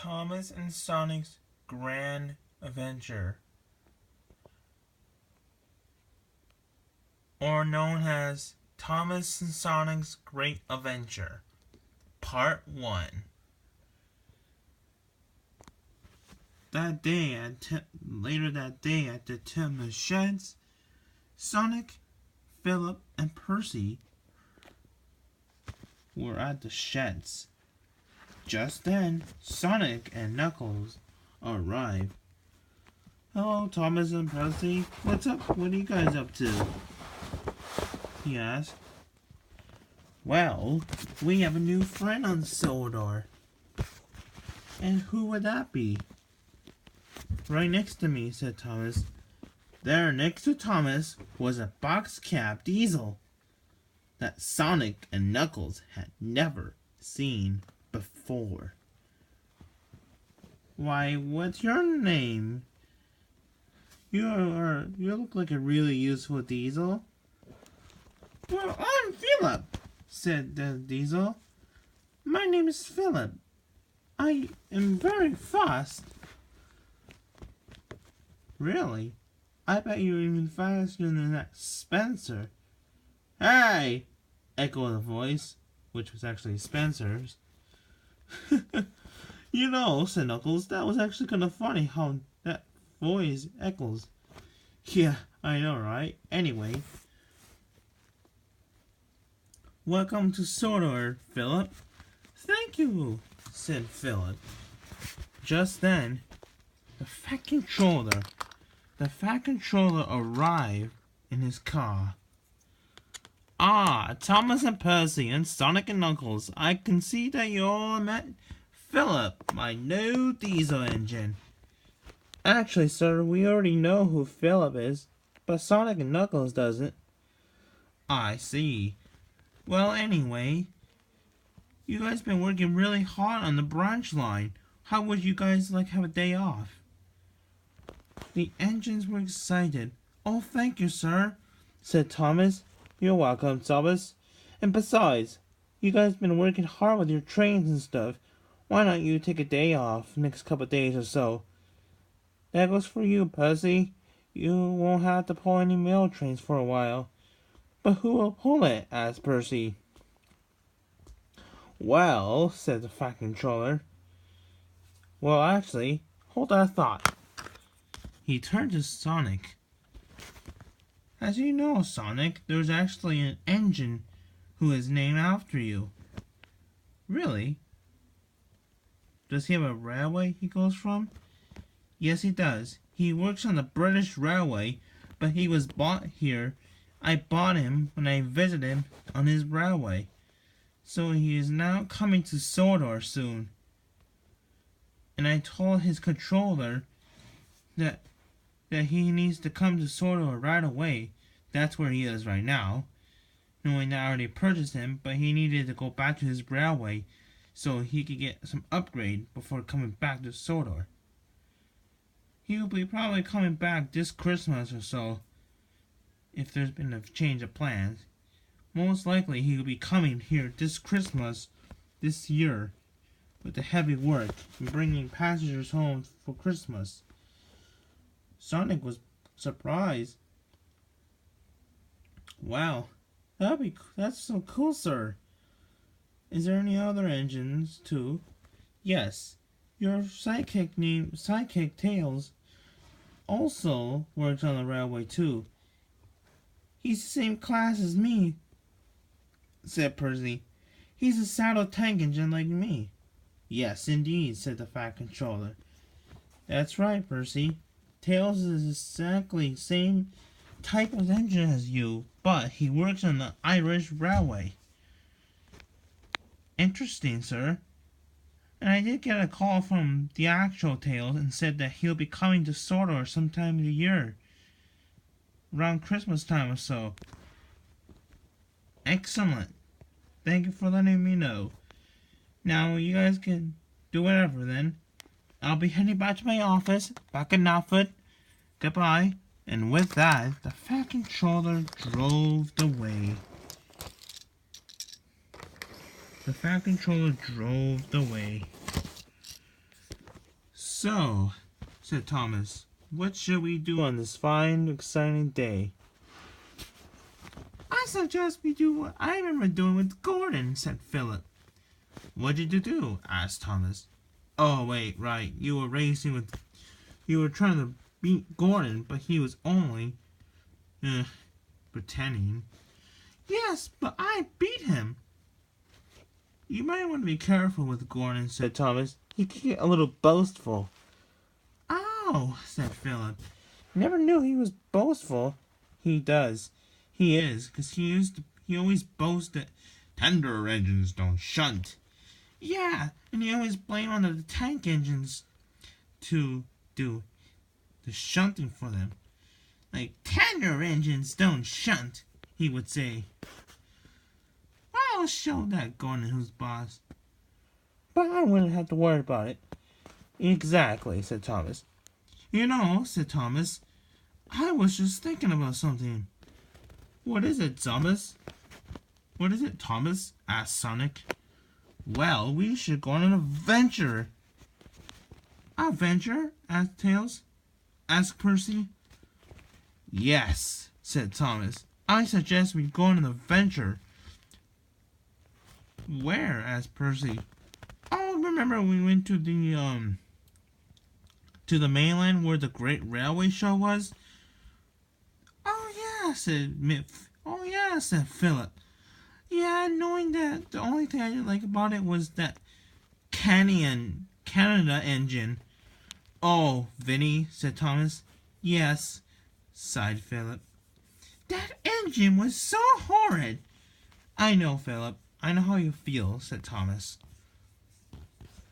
Thomas and Sonic's Grand Adventure, or known as Thomas and Sonic's Great Adventure, Part 1. Later that day at the timber sheds, Sonic, Philip, and Percy were at the sheds. Just then, Sonic and Knuckles arrived. "Hello, Thomas and Percy. What's up? What are you guys up to?" he asked. "Well, we have a new friend on Sodor." "And who would that be?" "Right next to me," said Thomas. There, next to Thomas, was a box-cap diesel that Sonic and Knuckles had never seen before. "Why, what's your name? You look like a really useful diesel." "Well, I'm Philip," said the diesel. "My name is Philip. I am very fast." "Really? I bet you're even faster than that Spencer." "Hey!" echoed a voice, which was actually Spencer's. "You know," said Knuckles, "that was actually kind of funny how that voice echoes." "Yeah, I know, right? Anyway, welcome to Sodor, Philip." "Thank you," said Philip. Just then, the Fat Controller arrived in his car. "Ah, Thomas and Percy and Sonic and Knuckles, I can see that you all met Philip, my new diesel engine." "Actually, sir, we already know who Philip is, but Sonic and Knuckles doesn't." "I see. Well, anyway, you guys been working really hard on the branch line. How would you guys like have a day off?" The engines were excited. "Oh, thank you, sir," said Thomas. "You're welcome, Thomas. And besides, you guys been working hard with your trains and stuff. Why not you take a day off next couple of days or so?" "That goes for you, Percy. You won't have to pull any mail trains for a while." "But who will pull it?" asked Percy. "Well," said the Fat Controller. "Well, actually, hold that thought." He turned to Sonic. "As you know, Sonic, there's actually an engine who is named after you." "Really? Does he have a railway he goes from?" "Yes, he does. He works on the British Railway, but he was bought here. I bought him when I visited him on his railway. So he is now coming to Sodor soon. And I told his controller that he needs to come to Sodor right away. That's where he is right now. Knowing that I already purchased him, but he needed to go back to his railway so he could get some upgrade before coming back to Sodor. He will be probably coming back this Christmas or so, if there's been a change of plans. Most likely he will be coming here this Christmas this year with the heavy work and bringing passengers home for Christmas." Sonic was surprised. "Wow, that's so cool, sir. Is there any other engines too?" "Yes, your sidekick Tails also works on the railway too. He's the same class as me," said Percy. "He's a saddle tank engine like me." "Yes, indeed," said the Fat Controller. "That's right, Percy. Tails is exactly the same type of engine as you, but he works on the Irish Railway." "Interesting, sir. And I did get a call from the actual Tails and said that he'll be coming to Sodor sometime in the year, around Christmas time or so." "Excellent. Thank you for letting me know. Now you guys can do whatever then. I'll be heading back to my office, back in Outfit. Goodbye." And with that, the Fat Controller drove away. The Fat Controller drove away. So, said Thomas, what shall we do on this fine, exciting day? I suggest we do what I remember doing with Gordon, said Philip. What did you do? Asked Thomas. Oh, wait, right. You were trying to beat Gordon, but he was only, pretending. Yes, but I beat him. You might want to be careful with Gordon, said Thomas. He can get a little boastful. Oh, said Philip. Never knew he was boastful. He does. He is, because he always boasts that tender engines don't shunt. Yeah, and he always blamed on the tank engines to do the shunting for them. Like, tender engines don't shunt, he would say. I'll show that Gordon who's boss. But I wouldn't have to worry about it. Exactly, said Thomas. You know, said Thomas, I was just thinking about something. What is it, Thomas? What is it, Thomas? Asked Sonic. Well, we should go on an adventure. Adventure? Asked Tails. Asked Percy. Yes, said Thomas. I suggest we go on an adventure. Where? Asked Percy. Oh, remember when we went to the mainland where the Great Railway Show was? Oh yeah, said Miff. Oh yeah, said Philip. Yeah, knowing that the only thing I didn't like about it was that Canada engine. Oh, Vinny, said Thomas. Yes, sighed Philip. That engine was so horrid. I know, Philip. I know how you feel, said Thomas.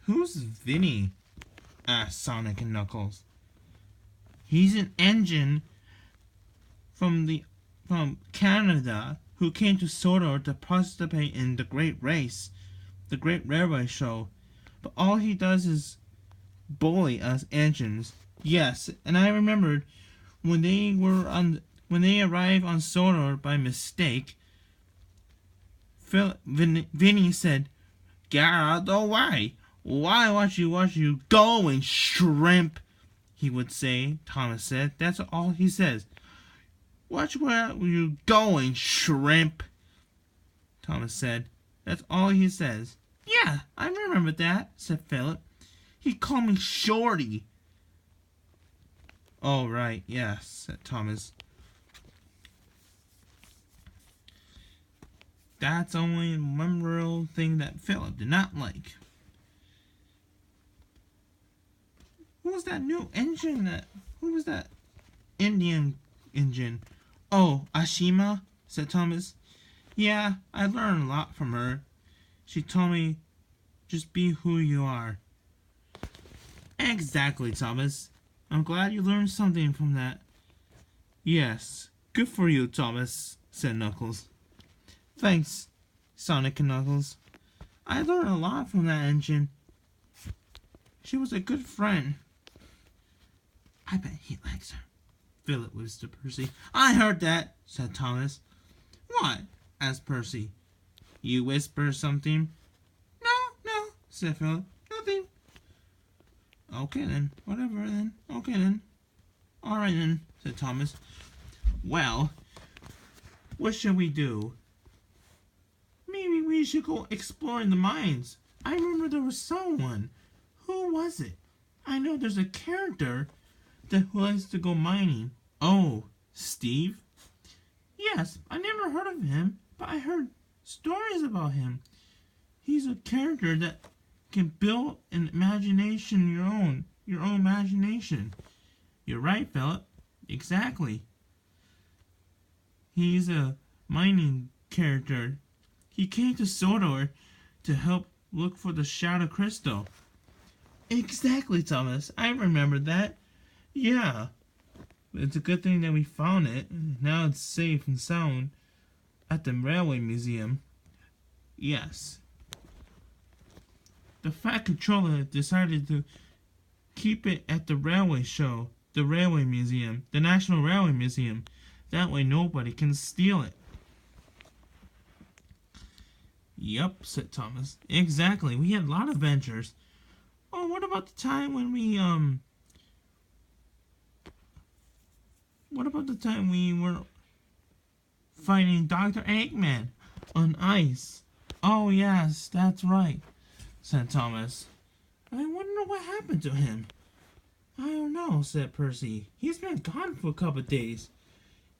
Who's Vinny? Asked Sonic and Knuckles. He's an engine from Canada who came to Sodor to participate in the Great Race, the Great Railway Show. But all he does is bully us engines. Yes, and I remembered when they arrived on Sodor by mistake. Vinny said, "Get out of the way! Why watch you going, shrimp?" He would say. Thomas said, "That's all he says. Watch where you going, shrimp." Thomas said, "That's all he says." Yeah, I remember that, said Philip. He called me Shorty. Oh, right, yes, said Thomas. That's only one real thing that Philip did not like. Who was that new engine who was that Indian engine? Oh, Ashima, said Thomas. Yeah, I learned a lot from her. She told me, just be who you are. Exactly, Thomas. I'm glad you learned something from that. Yes, good for you, Thomas, said Knuckles. Thanks, Sonic and Knuckles. I learned a lot from that engine. She was a good friend. I bet he likes her, Philip whispered to Percy. I heard that, said Thomas. What? Asked Percy. You whisper something? No, said Philip. Nothing. Okay then, whatever then. Okay then. Alright then, said Thomas. Well, what shall we do? Maybe we should go exploring the mines. I remember there was someone. Who was it? I know there's a character that likes to go mining. Oh, Steve? Yes, I never heard of him, but I heard stories about him. He's a character that can build an imagination, your own imagination. You're right, Philip. Exactly. He's a mining character. He came to Sodor to help look for the Shadow Crystal. Exactly, Thomas. I remember that. Yeah. It's a good thing that we found it. Now it's safe and sound at the Railway Museum. Yes. The Fat Controller decided to keep it at the railway show, the Railway Museum, the National Railway Museum. That way nobody can steal it. Yup, said Thomas. Exactly. We had a lot of adventures. Oh, what about the time when we what about the time we were fighting Dr. Eggman on ice? Oh yes, that's right, said Thomas. I wonder what happened to him. I don't know, said Percy. He's been gone for a couple of days.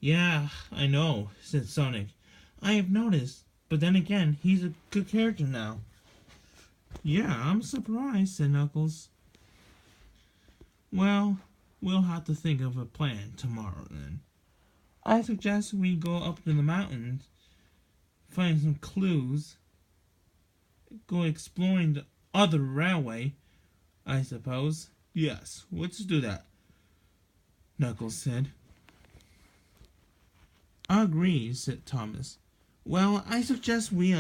Yeah, I know, said Sonic. I have noticed, but then again, he's a good character now. Yeah, I'm surprised, said Knuckles. Well, we'll have to think of a plan tomorrow then. I suggest we go up to the mountains, find some clues, go exploring the other railway, I suppose. Yes, let's do that, Knuckles said. I agree, said Thomas. Well, I suggest we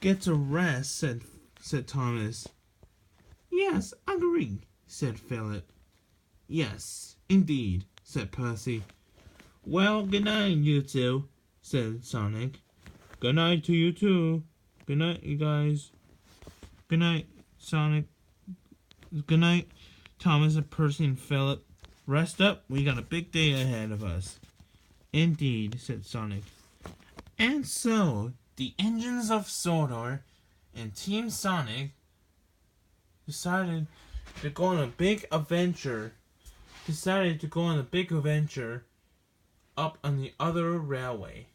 get to rest, said Thomas. Yes, agree, said Philip. Yes, indeed, said Percy. Well, good night, you two, said Sonic. Good night to you too. Good night, you guys. Good night, Sonic. Good night, Thomas and Percy and Philip. Rest up, we got a big day ahead of us. Indeed, said Sonic. And so, the engines of Sordor and Team Sonic decided to go on a big adventure. Up on the other railway.